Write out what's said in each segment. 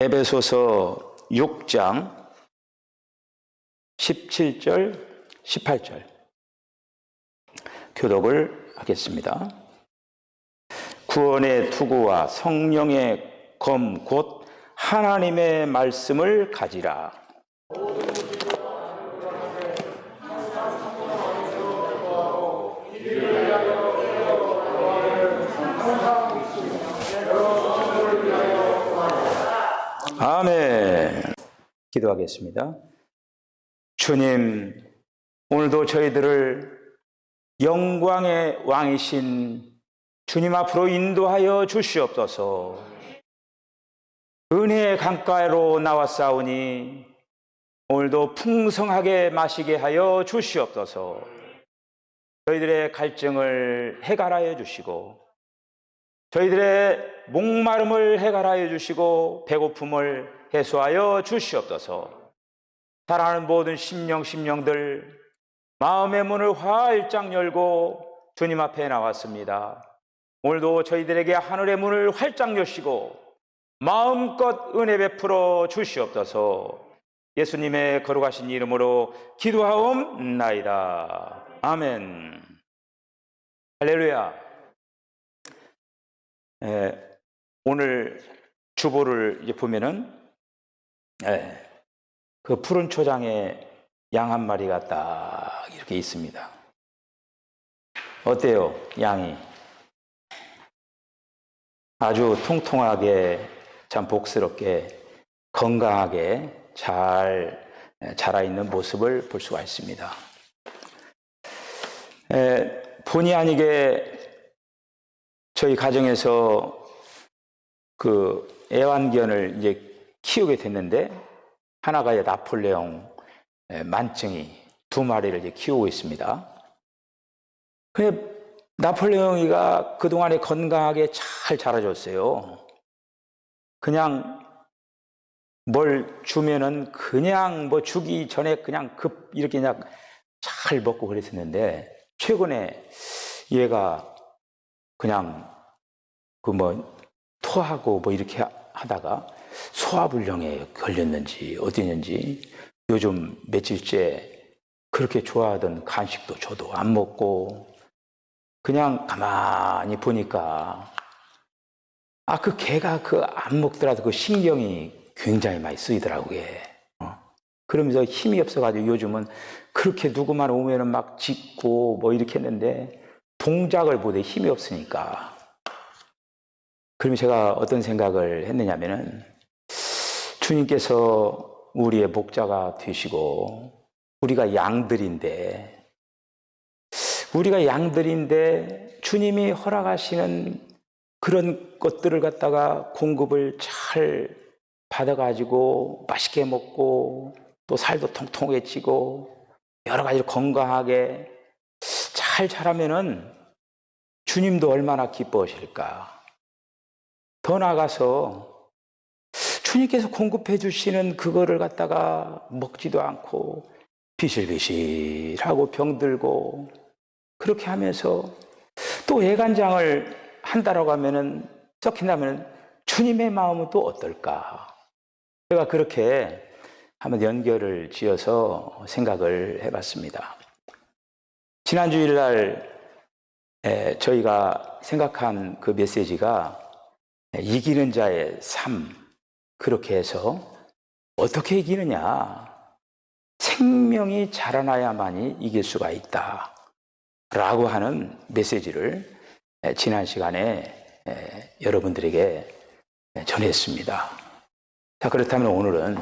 에베소서 6장 17절, 18절 교독을 하겠습니다. 구원의 투구와 성령의 검 곧 하나님의 말씀을 가지라. 아멘. 기도하겠습니다. 주님, 오늘도 저희들을 영광의 왕이신 주님 앞으로 인도하여 주시옵소서. 은혜의 강가로 나왔사오니 오늘도 풍성하게 마시게 하여 주시옵소서. 저희들의 갈증을 해결하여 주시고 저희들의 목마름을 해결하여 주시고 배고픔을 해소하여 주시옵소서. 사랑하는 모든 심령들 마음의 문을 활짝 열고 주님 앞에 나왔습니다. 오늘도 저희들에게 하늘의 문을 활짝 여시고 마음껏 은혜 베풀어 주시옵소서. 예수님의 거룩하신 이름으로 기도하옵나이다. 아멘. 할렐루야. 오늘 주보를 이제 보면은 그 푸른 초장에 양 한 마리가 딱 이렇게 있습니다. 어때요? 양이 아주 통통하게 참 복스럽게 건강하게 잘 자라있는 모습을 볼 수가 있습니다. 본의 아니게 저희 가정에서 그 애완견을 이제 키우게 됐는데 하나가 나폴레옹 만증이 2마리를 이제 키우고 있습니다. 근데 나폴레옹이가 그동안에 건강하게 잘 자라줬어요. 그냥 뭘 주면은 그냥 뭐 주기 전에 그냥 이렇게 그냥 잘 먹고 그랬었는데 최근에 얘가 그냥 토하고 이렇게 하다가 소화불량에 걸렸는지 어디는지 요즘 며칠째 그렇게 좋아하던 간식도 저도 안 먹고 그냥 가만히 보니까 그 개가 안 먹더라도 그 신경이 굉장히 많이 쓰이더라고요. 그러면서 힘이 없어가지고 요즘은 그렇게 누구만 오면은 막 짖고 이렇게 했는데 동작을 못해 힘이 없으니까. 그러면 제가 어떤 생각을 했느냐면은 주님께서 우리의 목자가 되시고 우리가 양들인데 주님이 허락하시는 그런 것들을 갖다가 공급을 잘 받아가지고 맛있게 먹고 또 살도 통통하게 찌고 여러 가지로 건강하게 잘 자라면은 주님도 얼마나 기뻐하실까. 더 나아가서 주님께서 공급해 주시는 그거를 갖다가 먹지도 않고 비실비실하고 병들고 그렇게 하면서 또 애간장을 한다라고 하면은 썩힌다면 주님의 마음은 또 어떨까? 제가 그렇게 한번 연결을 지어서 생각을 해봤습니다. 지난 주일날 저희가 생각한 그 메시지가 이기는 자의 삶, 그렇게 해서 어떻게 이기느냐? 생명이 자라나야만이 이길 수가 있다 라고 하는 메시지를 지난 시간에 여러분들에게 전했습니다. 자, 그렇다면 오늘은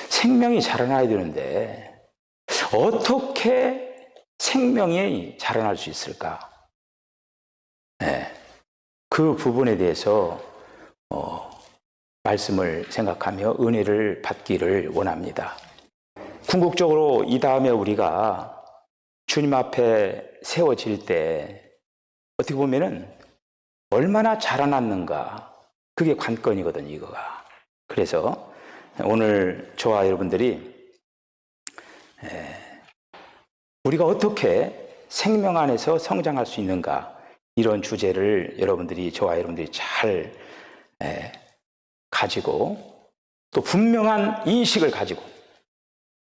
생명이 자라나야 되는데 어떻게 생명이 자라날 수 있을까? 그 부분에 대해서 말씀을 생각하며 은혜를 받기를 원합니다. 궁극적으로 이 다음에 우리가 주님 앞에 세워질 때 어떻게 보면은 얼마나 자라났는가 그게 관건이거든요, 이거가. 그래서 오늘 저와 여러분들이 우리가 어떻게 생명 안에서 성장할 수 있는가 이런 주제를 저와 여러분들이 잘 가지고 또 분명한 인식을 가지고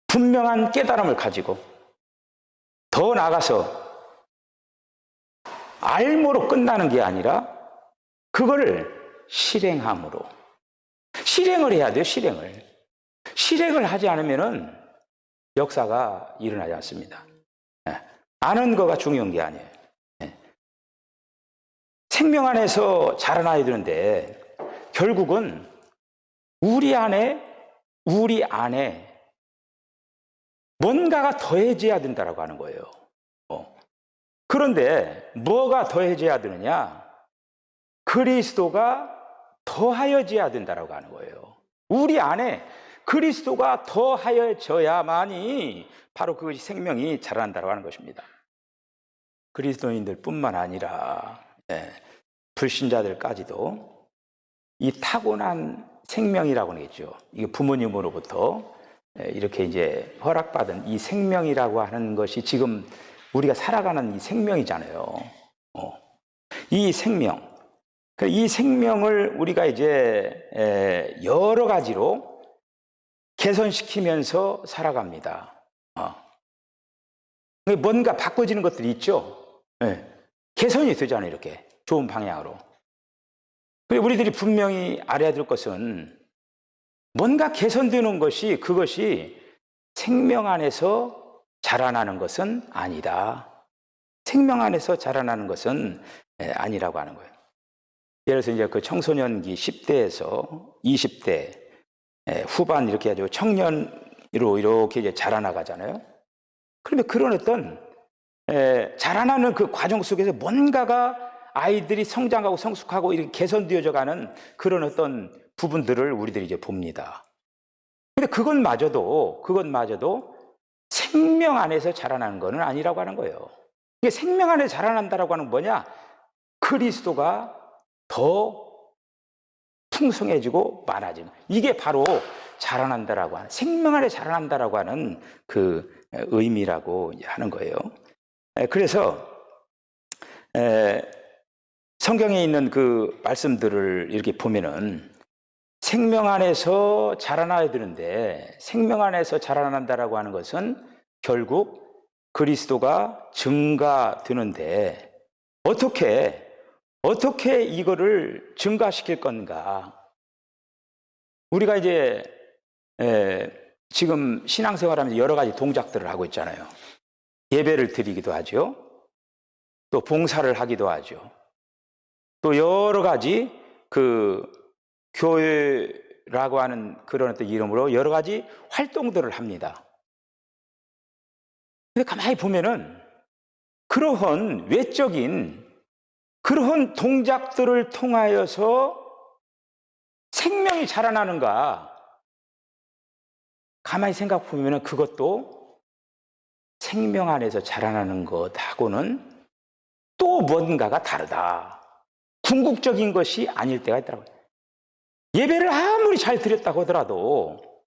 분명한 깨달음을 가지고 더 나아가서 알모로 끝나는 게 아니라 그거를 실행함으로 실행을 해야 돼요. 실행을 하지 않으면은 역사가 일어나지 않습니다. 아는 거가 중요한 게 아니에요. 생명 안에서 자라나야 되는데 결국은 우리 안에 뭔가가 더해져야 된다라고 하는 거예요. 그런데 뭐가 더해져야 되느냐? 그리스도가 더하여져야 된다라고 하는 거예요. 우리 안에 그리스도가 더하여져야만이 바로 그것이 생명이 자란다고 하는 것입니다. 그리스도인들 뿐만 아니라 불신자들까지도 이 타고난 생명이라고 하겠죠. 이게 부모님으로부터 이렇게 이제 허락받은 이 생명이라고 하는 것이 지금 우리가 살아가는 이 생명이잖아요. 이 생명을 우리가 이제 여러 가지로 개선시키면서 살아갑니다. 뭔가 바꿔지는 것들이 있죠. 개선이 되잖아요. 이렇게 좋은 방향으로. 우리들이 분명히 알아야 될 것은 뭔가 개선되는 것이 그것이 생명 안에서 자라나는 것은 아니다. 생명 안에서 자라나는 것은 아니라고 하는 거예요. 예를 들어서 이제 그 청소년기 10대에서 20대 후반 이렇게 해가지고 청년으로 이렇게 이제 자라나가잖아요. 그러면 그런 어떤 자라나는 그 과정 속에서 뭔가가 아이들이 성장하고 성숙하고 이렇게 개선되어져 가는 그런 어떤 부분들을 우리들이 이제 봅니다. 근데 그것마저도 생명 안에서 자라나는 것은 아니라고 하는 거예요. 이게 생명 안에 자라난다라고 하는 뭐냐? 그리스도가 더 풍성해지고 많아지는, 이게 바로 자라난다라고 하는, 생명 안에 자라난다라고 하는 그 의미라고 하는 거예요. 그래서 성경에 있는 그 말씀들을 이렇게 보면은 생명 안에서 자라나야 되는데, 생명 안에서 자라난다라고 하는 것은 결국 그리스도가 증가되는데 어떻게 이거를 증가시킬 건가? 우리가 이제 지금 신앙생활하면서 여러 가지 동작들을 하고 있잖아요. 예배를 드리기도 하죠. 또 봉사를 하기도 하죠. 또 여러 가지 그 교회라고 하는 그런 어떤 이름으로 여러 가지 활동들을 합니다. 근데 가만히 보면은 그러한 외적인 그러한 동작들을 통하여서 생명이 자라나는가? 가만히 생각해 보면은 그것도 생명 안에서 자라나는 것하고는 또 뭔가가 다르다. 궁극적인 것이 아닐 때가 있더라고요. 예배를 아무리 잘 드렸다고 하더라도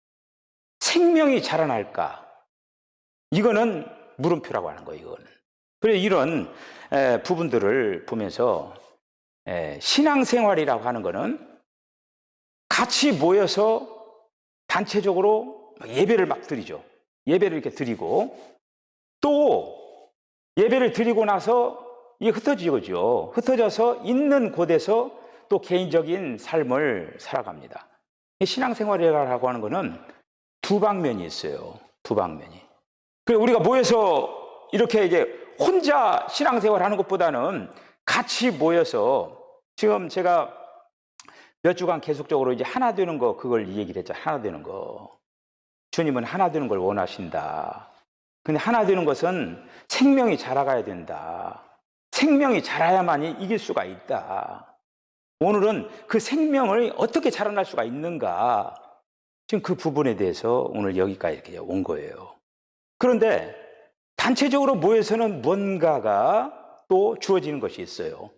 생명이 자라날까? 이거는 물음표라고 하는 거예요. 이거는. 그래서 이런 부분들을 보면서 신앙생활이라고 하는 거는 같이 모여서 단체적으로 예배를 막 드리죠. 예배를 이렇게 드리고 또 예배를 드리고 나서 이게 흩어지죠. 흩어져서 있는 곳에서 또 개인적인 삶을 살아갑니다. 신앙생활이라고 하는 거는 두 방면이 있어요. 두 방면이. 그래서 우리가 모여서 이렇게 이제 혼자 신앙생활 하는 것보다는 같이 모여서, 지금 제가 몇 주간 계속적으로 이제 하나 되는 거, 그걸 얘기를 했죠. 하나 되는 거. 주님은 하나 되는 걸 원하신다. 근데 하나 되는 것은 생명이 자라가야 된다. 생명이 자라야만이 이길 수가 있다. 오늘은 그 생명을 어떻게 자라날 수가 있는가? 지금 그 부분에 대해서 오늘 여기까지 이렇게 온 거예요. 그런데 단체적으로 모여서는 뭔가가 또 주어지는 것이 있어요.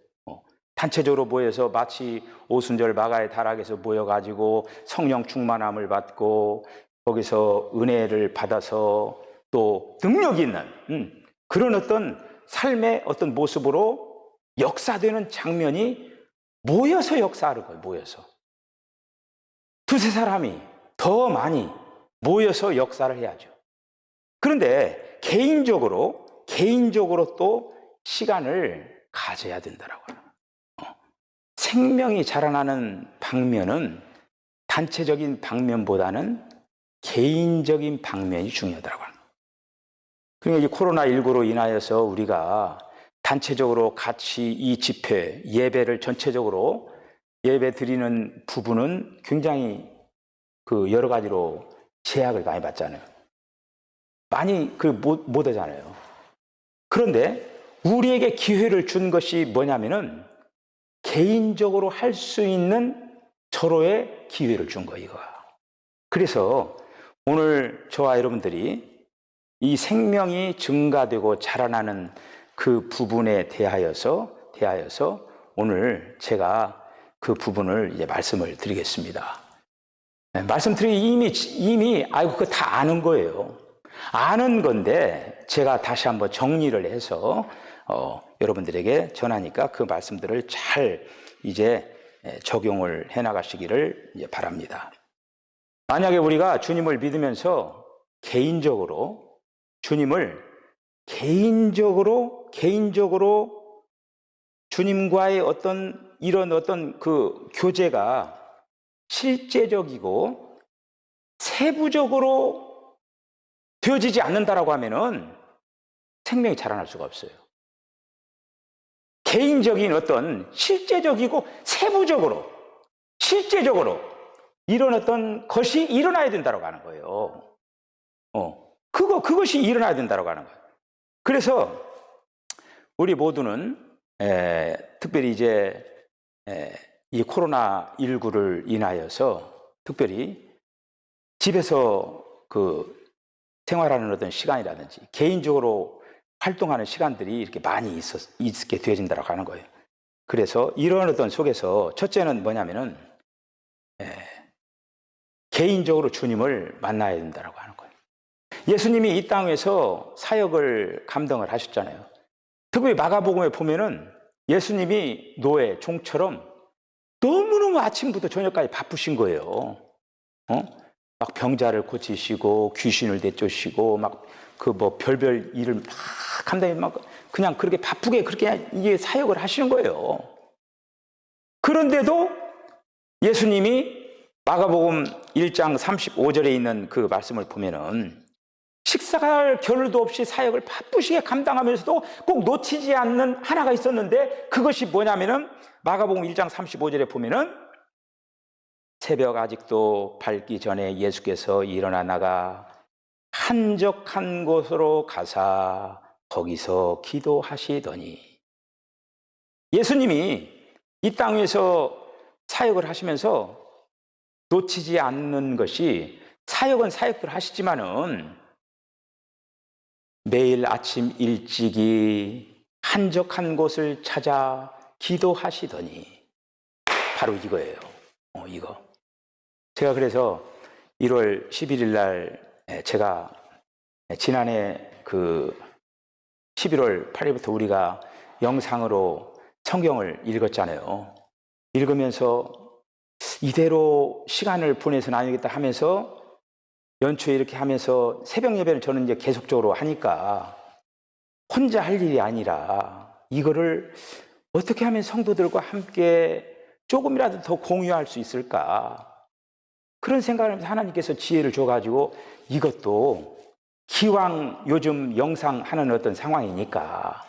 단체적으로 모여서 마치 오순절 마가의 다락에서 모여가지고 성령 충만함을 받고 거기서 은혜를 받아서 또 능력 있는 그런 어떤 삶의 어떤 모습으로 역사되는 장면이 모여서 역사하는 거예요. 모여서. 두세 사람이 더 많이 모여서 역사를 해야죠. 그런데 개인적으로 또 시간을 가져야 된다라고 하는 거예요. 생명이 자라나는 방면은 단체적인 방면보다는 개인적인 방면이 중요하다고 하는 거예요. 그러니까 이 코로나19로 인하여서 우리가 단체적으로 같이 이 집회, 예배를 전체적으로 예배 드리는 부분은 굉장히 여러 가지로 제약을 많이 받잖아요. 많이 못 하잖아요. 그런데 우리에게 기회를 준 것이 뭐냐면은 개인적으로 할 수 있는 서로의 기회를 준 거예요, 이거. 그래서 오늘 저와 여러분들이 이 생명이 증가되고 자라나는 그 부분에 대하여서 오늘 제가 그 부분을 이제 말씀을 드리겠습니다. 말씀드리기 이미 그거 다 아는 거예요. 아는 건데 제가 다시 한번 정리를 해서 여러분들에게 전하니까 그 말씀들을 잘 이제 적용을 해 나가시기를 이제 바랍니다. 만약에 우리가 주님을 믿으면서 개인적으로 주님을 개인적으로 주님과의 이런 그 교제가 실제적이고 세부적으로 되어지지 않는다라고 하면은 생명이 자라날 수가 없어요. 개인적인 실제적이고 실제적으로 이런 것이 일어나야 된다라고 하는 거예요. 그것이 일어나야 된다라고 하는 거예요. 그래서 우리 모두는 특별히 이제 이 코로나19를 인하여서 특별히 집에서 생활하는 시간이라든지 개인적으로 활동하는 시간들이 이렇게 많이 있게 되어진다고 하는 거예요. 그래서 이런 속에서 첫째는 뭐냐면은 개인적으로 주님을 만나야 된다고 하는 거예요. 예수님이 이 땅에서 사역을 감당을 하셨잖아요. 특별히 마가복음에 보면은 예수님이 노예, 종처럼 너무너무 아침부터 저녁까지 바쁘신 거예요. 막 병자를 고치시고 귀신을 내쫓으시고 막 별별 일을 막 감당해 그냥 그렇게 바쁘게 그렇게 이게 사역을 하시는 거예요. 그런데도 예수님이 마가복음 1장 35절에 있는 그 말씀을 보면은 식사할 겨를도 없이 사역을 바쁘시게 감당하면서도 꼭 놓치지 않는 하나가 있었는데 그것이 뭐냐면은 마가복음 1장 35절에 보면은 새벽 아직도 밝기 전에 예수께서 일어나 나가 한적한 곳으로 가사 거기서 기도하시더니 예수님이 이 땅에서 사역을 하시면서 놓치지 않는 것이 사역은 사역을 하시지만은 매일 아침 일찍이 한적한 곳을 찾아 기도하시더니 바로 이거예요. 이거. 제가 그래서 1월 11일 날 제가 지난해 11월 8일부터 우리가 영상으로 성경을 읽었잖아요. 읽으면서 이대로 시간을 보내서는 안 되겠다 하면서 연초에 이렇게 하면서 새벽 예배를 저는 이제 계속적으로 하니까 혼자 할 일이 아니라 이거를 어떻게 하면 성도들과 함께 조금이라도 더 공유할 수 있을까? 그런 생각을 하면서 하나님께서 지혜를 줘가지고 이것도 기왕 요즘 영상 하는 상황이니까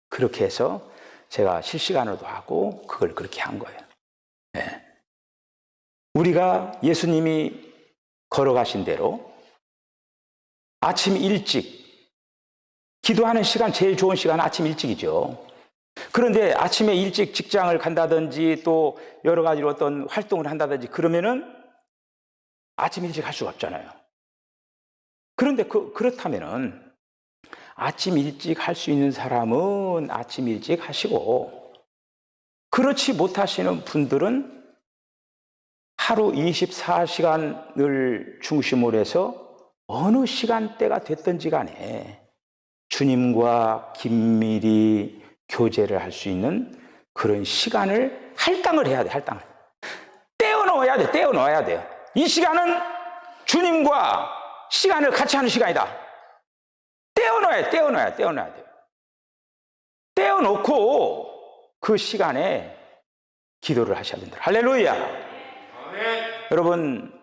그렇게 해서 제가 실시간으로도 하고 그걸 그렇게 한 거예요. 네. 우리가 예수님이 걸어가신 대로 아침 일찍 기도하는 시간 제일 좋은 시간은 아침 일찍이죠. 그런데 아침에 일찍 직장을 간다든지 또 여러 가지로 활동을 한다든지 그러면은 아침 일찍 할 수가 없잖아요. 그런데 그렇다면은 아침 일찍 할 수 있는 사람은 아침 일찍 하시고 그렇지 못하시는 분들은 하루 24시간을 중심으로 해서 어느 시간대가 됐든지 간에 주님과 긴밀히 교제를 할 수 있는 그런 시간을 할당을 해야 돼, 할당을. 떼어놓아야 돼요. 이 시간은 주님과 시간을 같이 하는 시간이다. 떼어놔야 돼요. 떼어놓고 그 시간에 기도를 하셔야 된다. 할렐루야. 아멘. 여러분,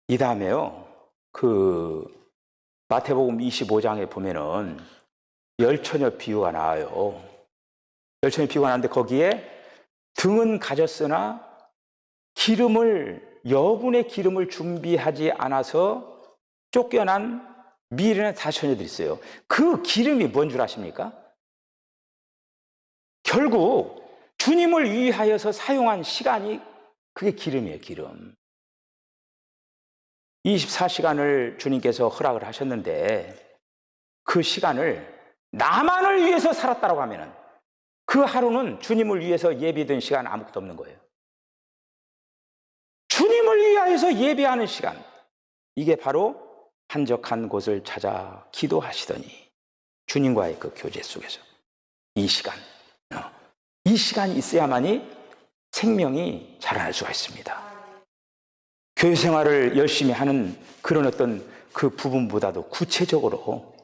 이 다음에요, 그 마태복음 25장에 보면은 열처녀 비유가 나와요. 열처녀 비유가 나왔는데 거기에 등은 가졌으나 여분의 기름을 준비하지 않아서 쫓겨난 미련한 4처녀들이 있어요. 그 기름이 뭔 줄 아십니까? 결국 주님을 위하여서 사용한 시간이 그게 기름이에요. 기름. 24시간을 주님께서 허락을 하셨는데 그 시간을 나만을 위해서 살았다고 하면은 그 하루는 주님을 위해서 예비된 시간 아무것도 없는 거예요. 주님을 위하여서 예배하는 시간, 이게 바로 한적한 곳을 찾아 기도하시더니 주님과의 그 교제 속에서 이 시간이 있어야만이 생명이 자라날 수가 있습니다. 교회 생활을 열심히 하는 그런 어떤 그 부분보다도 구체적으로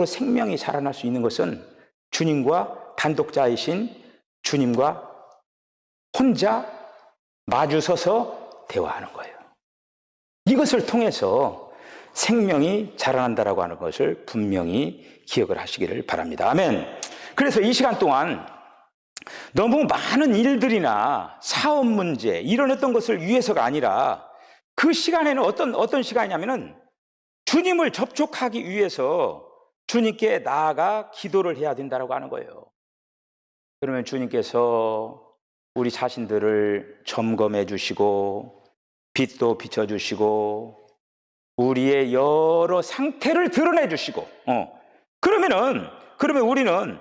생명이 자라날 수 있는 것은 주님과 단독자이신 주님과 혼자 마주서서 대화하는 거예요. 이것을 통해서 생명이 자라난다라고 하는 것을 분명히 기억을 하시기를 바랍니다. 아멘. 그래서 이 시간 동안 너무 많은 일들이나 사업 문제 이런 어떤 것을 위해서가 아니라 그 시간에는 어떤 시간이냐면은 주님을 접촉하기 위해서 주님께 나아가 기도를 해야 된다라고 하는 거예요. 그러면 주님께서 우리 자신들을 점검해 주시고 빛도 비춰 주시고 우리의 여러 상태를 드러내 주시고 그러면 우리는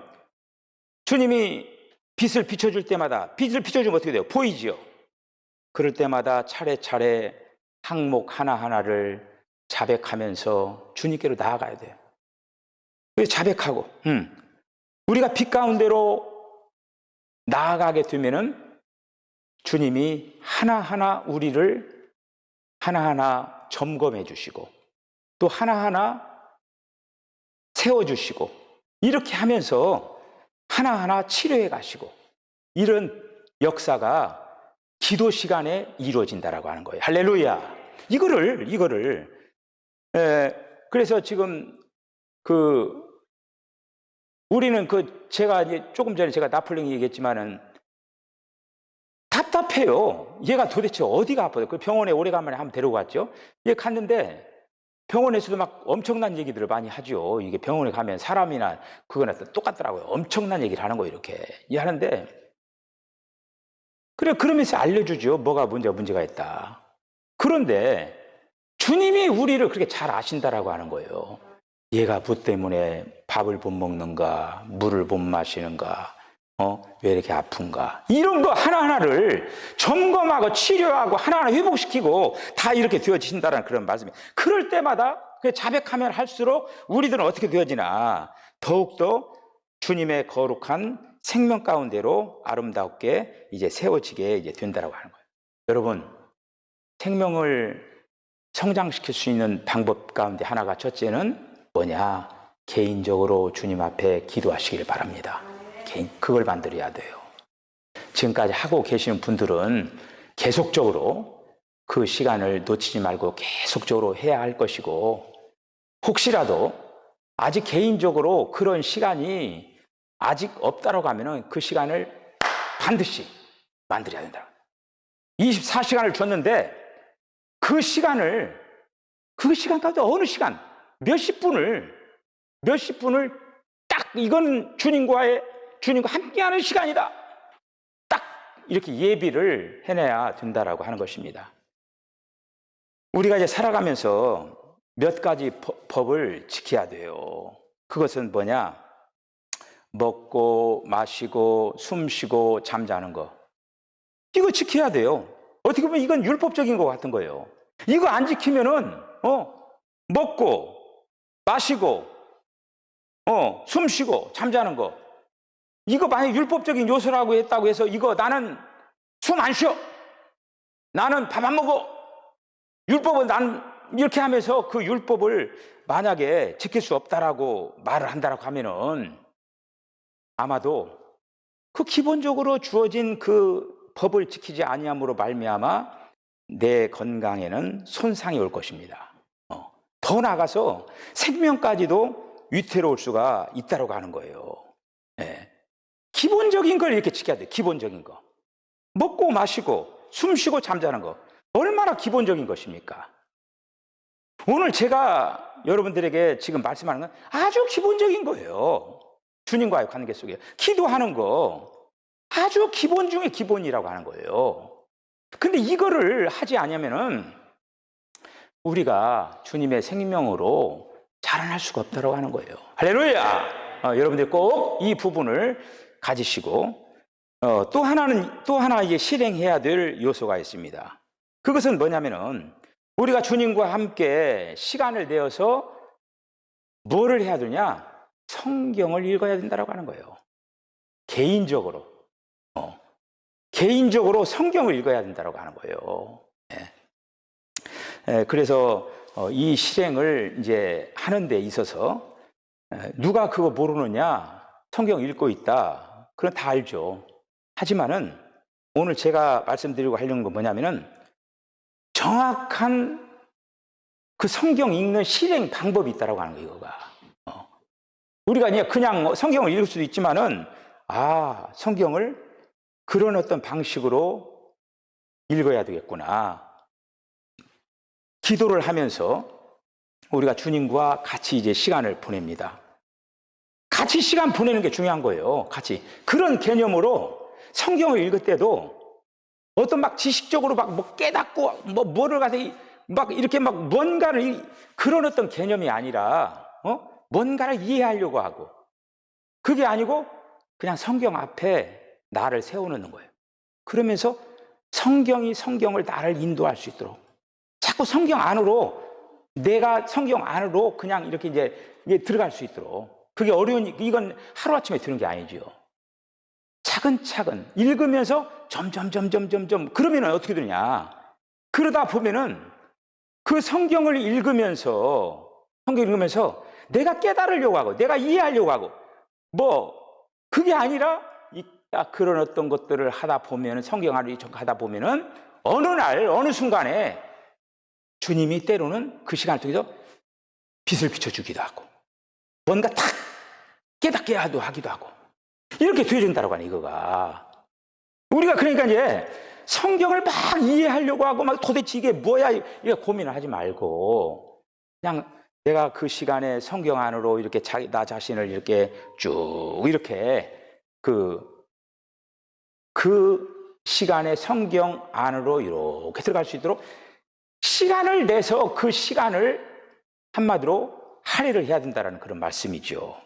주님이 빛을 비춰줄 때마다 빛을 비춰주면 어떻게 돼요? 보이지요. 그럴 때마다 차례차례 항목 하나하나를 자백하면서 주님께로 나아가야 돼요. 자백하고 우리가 빛 가운데로 나아가게 되면은 주님이 하나하나 우리를 하나하나 점검해 주시고 또 하나하나 세워주시고 이렇게 하면서 하나하나 치료해 가시고 이런 역사가 기도 시간에 이루어진다라고 하는 거예요. 할렐루야. 이거를 그래서 지금 우리는 제가 이제 조금 전에 제가 나폴링 얘기했지만은 답답해요. 얘가 도대체 어디가 아파요? 그 병원에 오래간만에 한번 데리고 갔죠. 얘 갔는데 병원에서도 막 엄청난 얘기들을 많이 하죠. 이게 병원에 가면 사람이나 그거나 똑같더라고요. 엄청난 얘기를 하는 거예요. 이렇게 하는데 그러면서 알려주죠. 뭐가 문제가 있다. 그런데 주님이 우리를 그렇게 잘 아신다라고 하는 거예요. 얘가 뭐 때문에 밥을 못 먹는가, 물을 못 마시는가, 왜 이렇게 아픈가, 이런 거 하나하나를 점검하고 치료하고 하나하나 회복시키고 다 이렇게 되어지신다는 그런 말씀이에요. 그럴 때마다 자백하면 할수록 우리들은 어떻게 되어지나 더욱더 주님의 거룩한 생명 가운데로 아름답게 이제 세워지게 이제 된다라고 하는 거예요. 여러분, 생명을 성장시킬 수 있는 방법 가운데 하나가 첫째는 뭐냐? 개인적으로 주님 앞에 기도하시길 바랍니다. 그걸 만들어야 돼요. 지금까지 하고 계시는 분들은 계속적으로 그 시간을 놓치지 말고 계속적으로 해야 할 것이고, 혹시라도 아직 개인적으로 그런 시간이 아직 없다라고 하면 그 시간을 반드시 만들어야 된다. 24시간을 줬는데 그 시간 가운데 어느 시간 몇십 분을 딱 이건 주님과 함께하는 시간이다. 딱 이렇게 예비를 해내야 된다라고 하는 것입니다. 우리가 이제 살아가면서 몇 가지 법을 지켜야 돼요. 그것은 뭐냐? 먹고 마시고 숨 쉬고 잠자는 거. 이거 지켜야 돼요. 어떻게 보면 이건 율법적인 것 같은 거예요. 이거 안 지키면은 먹고 마시고 숨 쉬고 잠자는 거, 이거 만약 율법적인 요소라고 했다고 해서 이거 나는 숨 안 쉬어, 나는 밥 안 먹어, 율법은 난 이렇게 하면서 그 율법을 만약에 지킬 수 없다라고 말을 한다라고 하면은 아마도 그 기본적으로 주어진 그 법을 지키지 아니함으로 말미암아 내 건강에는 손상이 올 것입니다. 더 나아가서 생명까지도 위태로울 수가 있다라고 하는 거예요. 예. 기본적인 걸 이렇게 지켜야 돼요. 기본적인 거. 먹고 마시고 숨 쉬고 잠자는 거 얼마나 기본적인 것입니까? 오늘 제가 여러분들에게 지금 말씀하는 건 아주 기본적인 거예요. 주님과의 관계 속에 기도하는 거 아주 기본 중에 기본이라고 하는 거예요. 근데 이거를 하지 않으면은 우리가 주님의 생명으로 자라날 수가 없다고 하는 거예요. 할렐루야! 여러분들 꼭 이 부분을 가지시고 또 하나 이제 실행해야 될 요소가 있습니다. 그것은 뭐냐면은 우리가 주님과 함께 시간을 내어서 뭐를 해야 되냐? 성경을 읽어야 된다고 하는 거예요. 개인적으로. 개인적으로 성경을 읽어야 된다고 하는 거예요. 그래서 이 실행을 이제 하는 데 있어서 누가 그거 모르느냐? 성경 읽고 있다. 그건 다 알죠. 하지만은 오늘 제가 말씀드리고 하려는 건 뭐냐면은 정확한 그 성경 읽는 실행 방법이 있다고 하는 거예요, 이거가. 우리가 그냥 성경을 읽을 수도 있지만은, 성경을 그런 어떤 방식으로 읽어야 되겠구나. 기도를 하면서 우리가 주님과 같이 이제 시간을 보냅니다. 같이 시간 보내는 게 중요한 거예요. 같이. 그런 개념으로 성경을 읽을 때도 어떤 막 지식적으로 막 뭐 깨닫고 뭐를 가서 막 이렇게 막 뭔가를 그런 어떤 개념이 아니라 뭔가를 이해하려고 하고 그게 아니고 그냥 성경 앞에 나를 세워놓는 거예요. 그러면서 성경을 나를 인도할 수 있도록 자꾸 성경 안으로 내가 성경 안으로 그냥 이렇게 이제 들어갈 수 있도록 그게 이건 하루아침에 되는 게 아니죠. 차근차근 읽으면서 점점 그러면 어떻게 되냐? 그러다 보면은 그 성경을 읽으면서 내가 깨달으려고 하고 내가 이해하려고 하고 그게 아니라 그런 어떤 것들을 하다 보면은 성경을 하다 보면은 어느 날 어느 순간에 주님이 때로는 그 시간을 통해서 빛을 비춰주기도 하고 뭔가 탁 깨닫게 하기도 하고 이렇게 되어준다고 하네 이거가. 우리가 그러니까 이제 성경을 막 이해하려고 하고 막 도대체 이게 뭐야 이렇게 고민을 하지 말고 그냥 내가 그 시간에 성경 안으로 이렇게 나 자신을 이렇게 쭉 이렇게 그 시간에 성경 안으로 이렇게 들어갈 수 있도록 시간을 내서 그 시간을 한마디로 할애를 해야 된다는 그런 말씀이죠.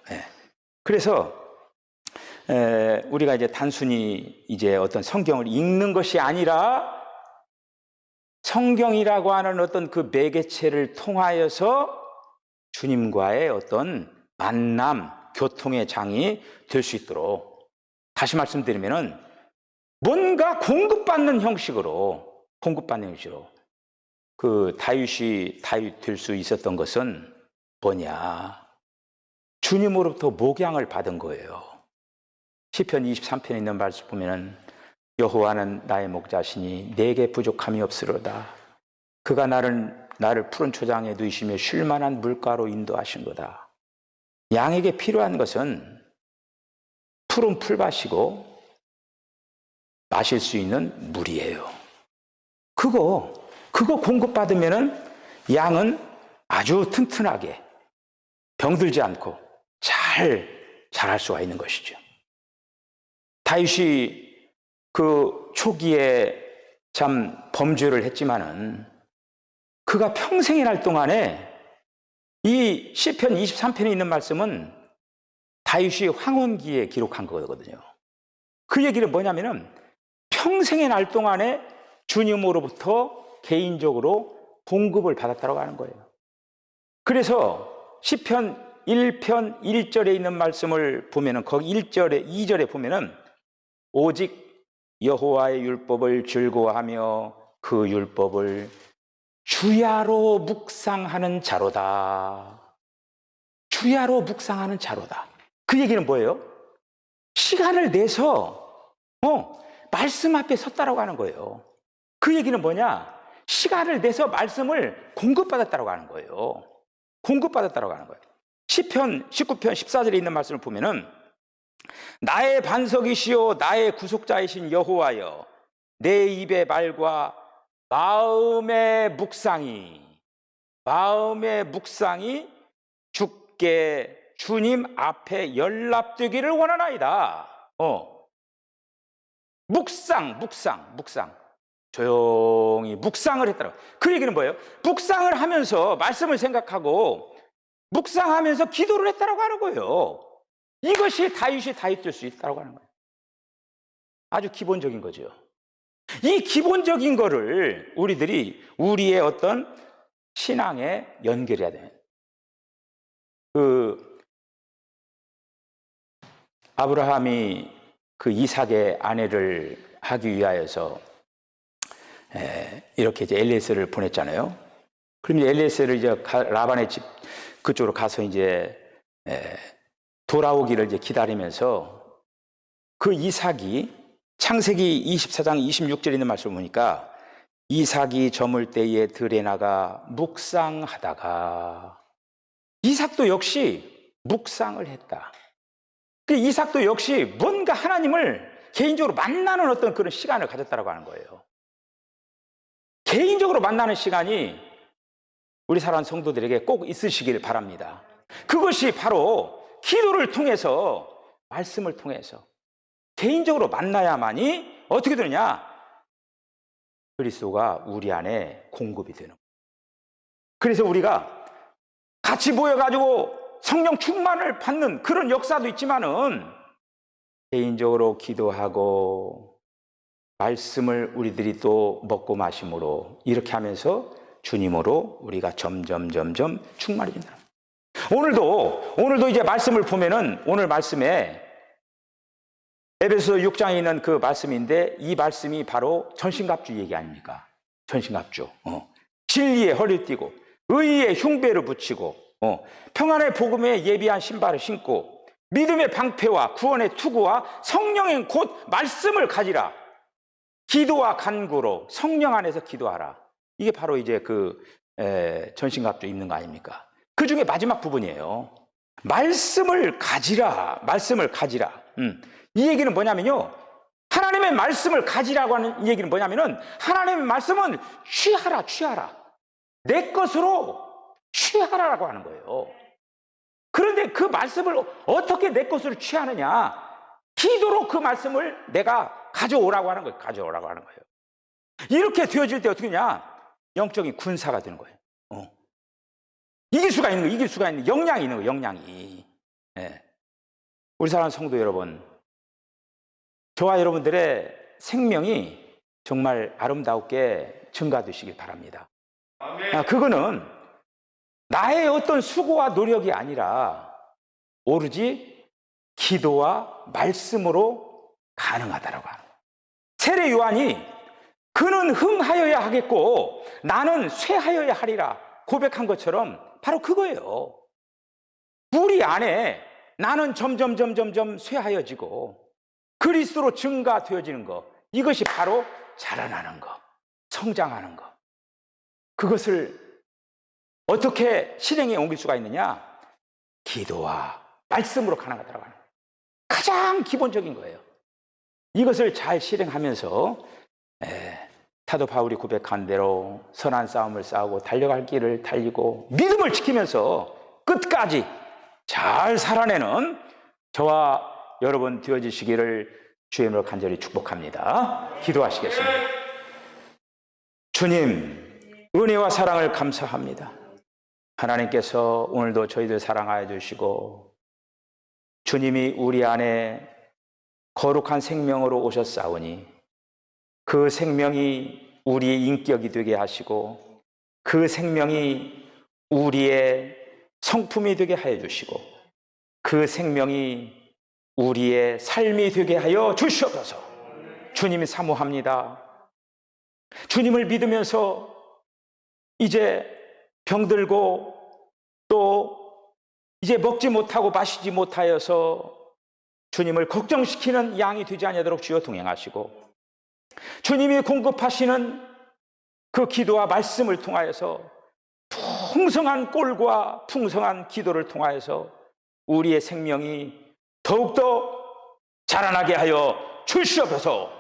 그래서 우리가 이제 단순히 이제 어떤 성경을 읽는 것이 아니라 성경이라고 하는 어떤 그 매개체를 통하여서 주님과의 어떤 만남, 교통의 장이 될 수 있도록 다시 말씀드리면은 뭔가 공급받는 형식으로 그 다윗이 다윗 될 수 있었던 것은 뭐냐? 주님으로부터 목양을 받은 거예요. 시편 23편에 있는 말씀 보면은 여호와는 나의 목자시니 내게 부족함이 없으로다. 그가 나를 푸른 초장에 누이시며 쉴 만한 물가로 인도하신도다. 양에게 필요한 것은 푸른 풀밭이고 마실 수 있는 물이에요. 그거 공급받으면은 양은 아주 튼튼하게 병들지 않고 잘 자랄 수가 있는 것이죠. 다윗이 그 초기에 참 범죄를 했지만은 그가 평생이 날 동안에 이 시편 23편에 있는 말씀은 다윗이 황혼기에 기록한 거거든요. 그 얘기는 뭐냐면은 평생의 날 동안에 주님으로부터 개인적으로 공급을 받았다고 하는 거예요. 그래서 시편 1편 1절에 있는 말씀을 보면은 거기 1절에 2절에 보면은 오직 여호와의 율법을 즐거워하며 그 율법을 주야로 묵상하는 자로다. 주야로 묵상하는 자로다. 그 얘기는 뭐예요? 시간을 내서 말씀 앞에 섰다라고 하는 거예요. 그 얘기는 뭐냐? 시간을 내서 말씀을 공급받았다라고 하는 거예요. 공급받았다라고 하는 거예요. 시편 19편 14절에 있는 말씀을 보면은 나의 반석이시요 나의 구속자이신 여호와여 내 입의 말과 마음의 묵상이 주께 주님 앞에 연락되기를 원하나이다. 묵상 조용히 묵상을 했더라고. 그 얘기는 뭐예요? 묵상을 하면서 말씀을 생각하고 묵상하면서 기도를 했다라고 하는 거예요. 이것이 다윗이 될 수 있다고 하는 거예요. 아주 기본적인 거죠. 이 기본적인 거를 우리들이 우리의 어떤 신앙에 연결해야 돼요. 아브라함이 그 이삭의 아내를 하기 위하여서 이렇게 이제 엘리에셀을 보냈잖아요. 그럼 이제 엘리에셀을 이제 라반의 집 그쪽으로 가서 이제 돌아오기를 이제 기다리면서 그 이삭이 창세기 24장 26절에 있는 말씀을 보니까 이삭이 저물 때에 들에 나가 묵상하다가 이삭도 역시 묵상을 했다. 그 이삭도 역시 뭔가 하나님을 개인적으로 만나는 어떤 그런 시간을 가졌다고 하는 거예요. 개인적으로 만나는 시간이 우리 사랑하는 성도들에게 꼭 있으시길 바랍니다. 그것이 바로 기도를 통해서 말씀을 통해서 개인적으로 만나야만이 어떻게 되느냐? 그리스도가 우리 안에 공급이 되는 거예요. 그래서 우리가 같이 모여가지고 성령 충만을 받는 그런 역사도 있지만은 개인적으로 기도하고 말씀을 우리들이 또 먹고 마심으로 이렇게 하면서 주님으로 우리가 점점 충만해진다. 오늘도 이제 말씀을 보면은 오늘 말씀에 에베소 6장에 있는 그 말씀인데 이 말씀이 바로 전신갑주 얘기 아닙니까? 전신갑주. 진리에 허리를 띠고 의의 흉배를 붙이고 평안의 복음에 예비한 신발을 신고 믿음의 방패와 구원의 투구와 성령의 곧 말씀을 가지라. 기도와 간구로 성령 안에서 기도하라. 이게 바로 이제 그 전신갑주 입는 거 아닙니까? 그 중에 마지막 부분이에요. 말씀을 가지라. 이 얘기는 뭐냐면요. 하나님의 말씀을 가지라고 하는 이 얘기는 뭐냐면은 하나님의 말씀은 취하라. 내 것으로 취하라라고 하는 거예요. 그런데 그 말씀을 어떻게 내 것으로 취하느냐? 기도로 그 말씀을 내가 가져오라고 하는 거예요. 이렇게 되어질 때 어떻게 하냐? 영적인 군사가 되는 거예요. 이길 수가 있는 역량이 있는 거예요. 역량이. 우리 사랑하는 성도 여러분, 저와 여러분들의 생명이 정말 아름답게 증가되시길 바랍니다. 그거는 나의 어떤 수고와 노력이 아니라 오로지 기도와 말씀으로 가능하다라고 하는 거예요. 세례 요한이 그는 흥하여야 하겠고 나는 쇠하여야 하리라 고백한 것처럼 바로 그거예요. 우리 안에 나는 점점 쇠하여지고 그리스도로 증가되어지는 것, 이것이 바로 자라나는 것, 성장하는 것. 그것을 어떻게 실행에 옮길 수가 있느냐? 기도와 말씀으로 가능하다고 하는 거예요. 가장 기본적인 거예요. 이것을 잘 실행하면서 사도 바울이 고백한 대로 선한 싸움을 싸우고 달려갈 길을 달리고 믿음을 지키면서 끝까지 잘 살아내는 저와 여러분 되어지시기를 주님으로 간절히 축복합니다. 기도하시겠습니다. 주님, 은혜와 사랑을 감사합니다. 하나님께서 오늘도 저희들 사랑하여 주시고 주님이 우리 안에 거룩한 생명으로 오셨사오니 그 생명이 우리의 인격이 되게 하시고 그 생명이 우리의 성품이 되게 하여 주시고 그 생명이 우리의 삶이 되게 하여 주시옵소서. 주님이 사모합니다. 주님을 믿으면서 이제 병들고 또 이제 먹지 못하고 마시지 못하여서 주님을 걱정시키는 양이 되지 아니하도록 주여 동행하시고, 주님이 공급하시는 그 기도와 말씀을 통하여서 풍성한 꼴과 풍성한 기도를 통하여서 우리의 생명이 더욱더 자라나게 하여 주시옵소서.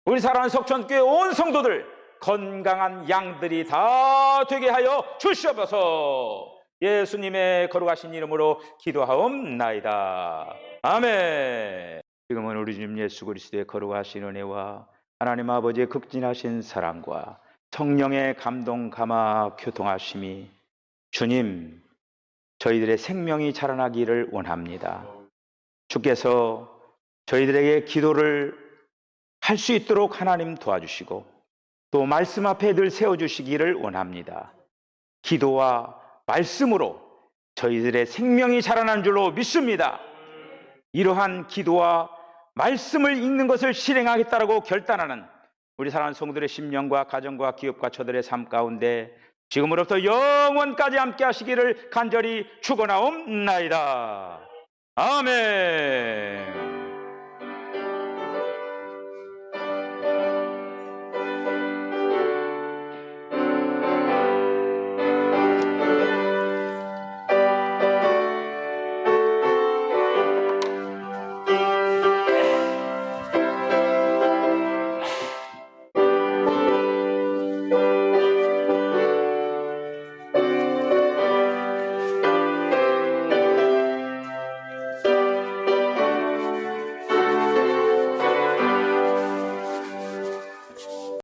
우리 사랑하는 석천교회 온 성도들 건강한 양들이 다 되게 하여 주시옵소서. 예수님의 거룩하신 이름으로 기도하옵나이다. 아멘. 지금은 우리 주님 예수 그리스도의 거룩하신 은혜와 하나님 아버지의 극진하신 사랑과 성령의 감동 감화 교통하심이 주님, 저희들의 생명이 자라나기를 원합니다. 주께서 저희들에게 기도를 할 수 있도록 하나님 도와주시고 또 말씀 앞에 늘 세워주시기를 원합니다. 기도와 말씀으로 저희들의 생명이 자라난 줄로 믿습니다. 이러한 기도와 말씀을 읽는 것을 실행하겠다라고 결단하는 우리 사랑하는 성도들의 심령과 가정과 기업과 저들의 삶 가운데 지금으로부터 영원까지 함께 하시기를 간절히 축원하옵나이다. 아멘.